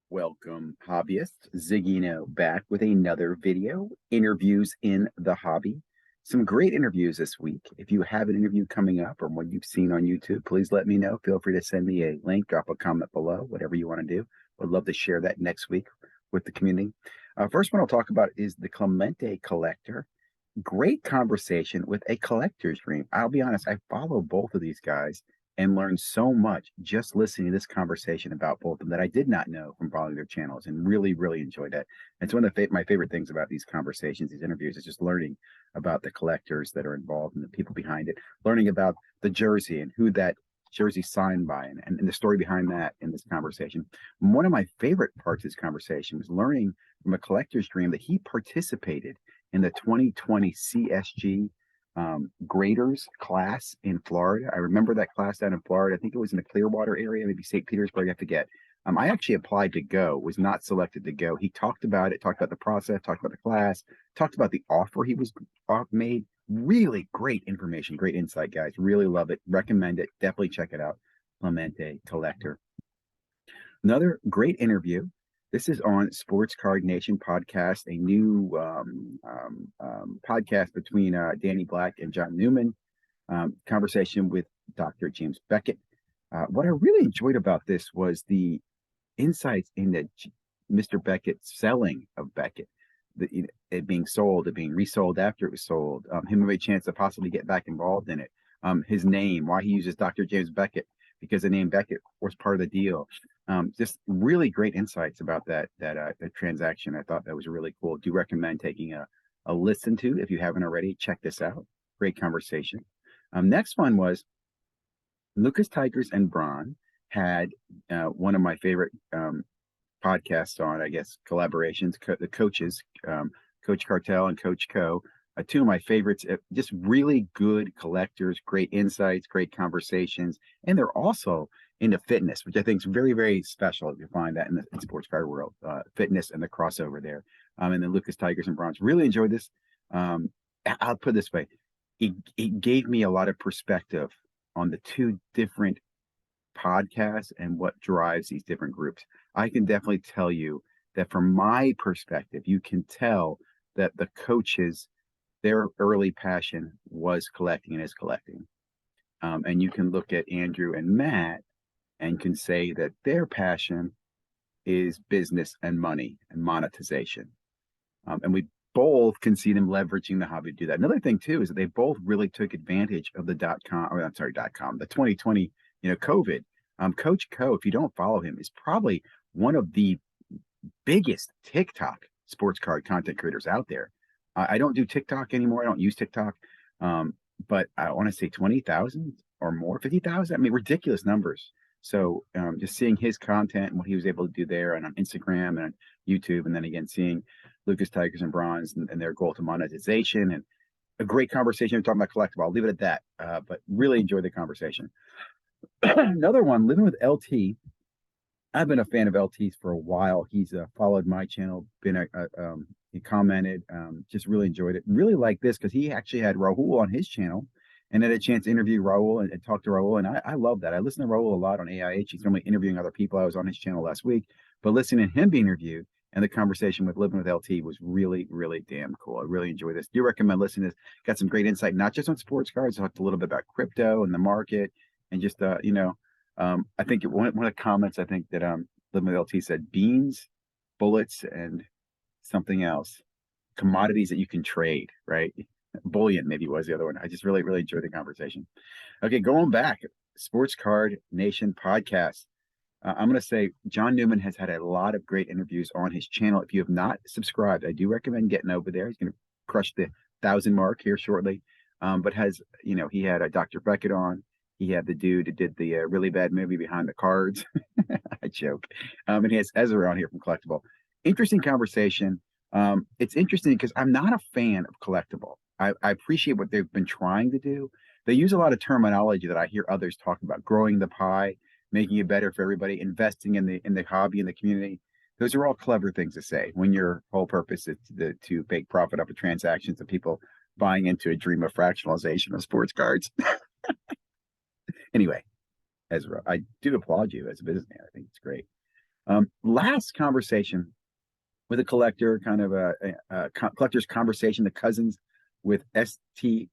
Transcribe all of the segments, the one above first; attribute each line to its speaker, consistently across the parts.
Speaker 1: Welcome, hobbyists. ZiggyNo back with another video. Interviews in the hobby. Some great interviews this week. If you have an interview coming up or one you've seen on YouTube, please let me know. Feel free to send me a link, drop a comment below, whatever you want to do. Would love to share that next week with the community. First one I'll talk about is the Clemente Collector. Great conversation with a collector's dream. I'll be honest, I follow both of these guys and learned so much just listening to this conversation about both of them that I did not know from following their channels, and really enjoyed it. It's one of my favorite things about these conversations, these interviews, is just learning about the collectors that are involved and the people behind it, learning about the jersey and who that jersey signed by and the story behind that in this conversation. One of my favorite parts of this conversation was learning from a collector's dream that he participated in the 2020 CSG graders class in Florida. I remember that class down in Florida. I think it was in the Clearwater area, maybe St. Petersburg, I forget. I actually applied to go, was not selected to go. He talked about it, talked about the process, talked about the class, talked about the offer he was made. Really great information, great insight, guys. Really love it. Recommend it. Definitely check it out. Clemente Collector. Another great interview. This is on Sports Card Nation podcast, a new podcast between Danny Black and John Newman. Conversation with Dr. James Beckett. What I really enjoyed about this was the insights into Mr. Beckett's selling of Beckett, it being sold, it being resold after it was sold, him having a chance to possibly get back involved in it, his name, why he uses Dr. James Beckett, because the name Beckett was part of the deal. Just really great insights about that transaction. I thought that was really cool. Do recommend taking a listen to if you haven't already. Check this out. Great conversation. Next one was Lucas Tigers and Braun had one of my favorite podcasts on, I guess, collaborations, the coaches, Coach Cartel and Coach Co. Two of my favorites, just really good collectors, great insights, great conversations. And they're also into fitness, which I think is very special. You find that in the sports card world, fitness and the crossover there. And then Lucas Tigers and Bronze. Really enjoyed this. I'll put it this way. It gave me a lot of perspective on the two different podcasts and what drives these different groups. I can definitely tell you that from my perspective, you can tell that the coaches, their early passion was collecting and is collecting. And you can look at Andrew and Matt and can say that their passion is business and money and monetization. And we both can see them leveraging the hobby to do that. Another thing too is that they both really took advantage of the the 2020, COVID. Coach Co, if you don't follow him, is probably one of the biggest TikTok sports card content creators out there. I don't do TikTok anymore. I don't use TikTok. But I want to say 20,000 or more, 50,000. I mean, ridiculous numbers. So just seeing his content and what he was able to do there and on Instagram and on YouTube, and then again, seeing Lucas Tigers and Bronze and their goal to monetization, and a great conversation. We're talking about collectible. I'll leave it at that. But really enjoyed the conversation. Another one, living with LT. I've been a fan of LT's for a while. He's followed my channel, he commented, just really enjoyed it. Really like this because he actually had Rahul on his channel and had a chance to interview Rahul and talk to Rahul. And I love that. I listen to Rahul a lot on AIH. He's normally interviewing other people. I was on his channel last week, but listening to him be interviewed and the conversation with Living with LT was really damn cool. I really enjoy this. Do recommend listening to this. Got some great insight, not just on sports cards. I talked a little bit about crypto and the market and just, I think one of the comments, I think that Living with LT said beans, bullets, and something else, commodities that you can trade, right? Bullion maybe was the other one. I just really enjoyed the conversation. Okay, going back, Sports Card Nation podcast. I'm going to say John Newman has had a lot of great interviews on his channel. If you have not subscribed, I do recommend getting over there. He's going to crush the 1,000 mark here shortly. But he had Dr. Beckett on. He had the dude who did the really bad movie Behind the Cards. I joke. And he has Ezra on here from Collectible. Interesting conversation. It's interesting because I'm not a fan of collectible. I appreciate what they've been trying to do. They use a lot of terminology that I hear others talk about: growing the pie, making it better for everybody, investing in the hobby and the community. Those are all clever things to say when your whole purpose is to make profit off of transactions of people buying into a dream of fractionalization of sports cards. Anyway, Ezra, I do applaud you as a businessman. I think it's great. Last conversation with a collector, kind of collector's conversation, the cousins with STM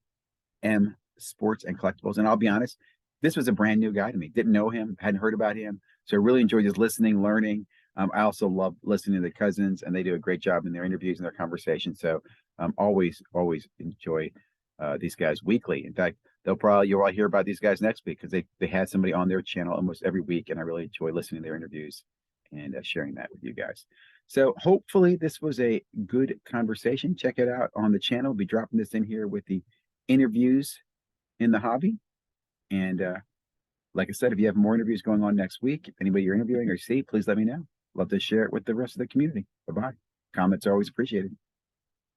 Speaker 1: Sports and Collectibles. And I'll be honest, this was a brand new guy to me. Didn't know him, hadn't heard about him. So I really enjoyed just listening, learning. I also love listening to the cousins, and they do a great job in their interviews and their conversations. So always enjoy these guys weekly. In fact, you'll all hear about these guys next week because they had somebody on their channel almost every week, and I really enjoy listening to their interviews and sharing that with you guys. So hopefully this was a good conversation. Check it out on the channel. We'll be dropping this in here with the interviews in the hobby. And like I said, if you have more interviews going on next week, if anybody you're interviewing or see, please let me know. Love to share it with the rest of the community. Bye-bye. Comments are always appreciated.